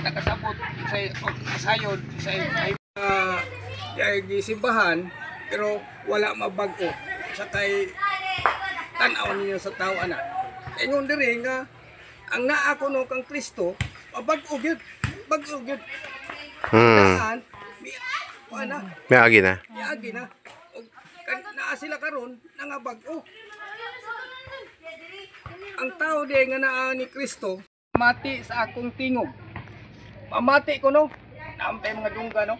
nakasabot sa sayod sa gisimbahan pero wala mabag-o sa kay tan-aw ninyo sa tao ana. Ingon diri nga ang naa ko no kang Kristo mabag-o gyud. Bag-o gyud. Daan ana. May agi na. Agi na. Og naa sila karon nangabag-o. Ang tao di nga naa ni Kristo mati sa akong tingog. Mamati ko no. Nampay mga dungga no.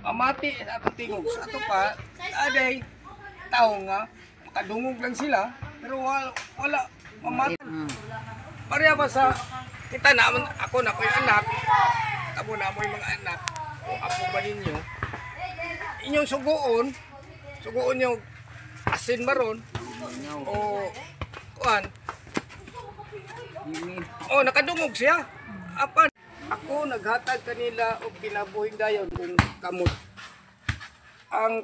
Mamati sa akong tingog. Sa ato pa aday tao nga makadungog lang sila pero wala mamati. Pareha ba sa kita naman ako na ko'y anak. Amo na mo yung mga anak. O apo ba ninyo? Inyong sugoon nyo asin maron o kuan nakadungog siya apan ako naghatag kanila og kinabuhing dayon kung kamot ang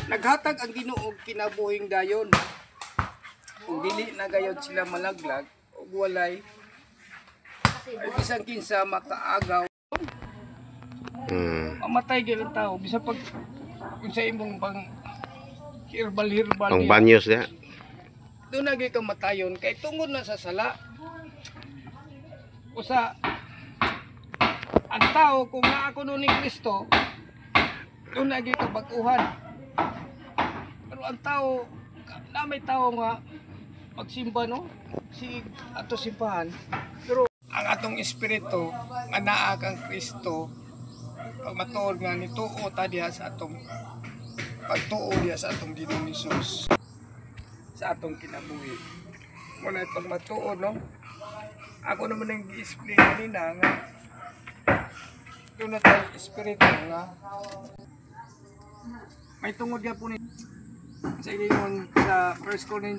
naghatag ang Ginoo og kinabuhing dayon kung dili na gayud sila malaglag og walay ay bisan kinsa makaagaw mamatay gyud ang tao bisan pag kung sa imong pang herbal Pang banyos niya. doon na gyud kamatayon kay tungod na sa sala usa ang tao kung naa ko ni Kristo doon na gyud kabag-uhan pero ang tao na may tao nga magsimba no si ato simbahan pero ang atong espiritu nga naa kang Kristo pag matuod nga nituo ta diha sa atong pagtuo diha sa atong Ginoong Hesus sa atong kinabuhi. Muna pag matuo no. Ako naman ang i-explain kanina nga doon na tayo espiritu nga may tungod diha po ni sa ingon sa 1 Corinthians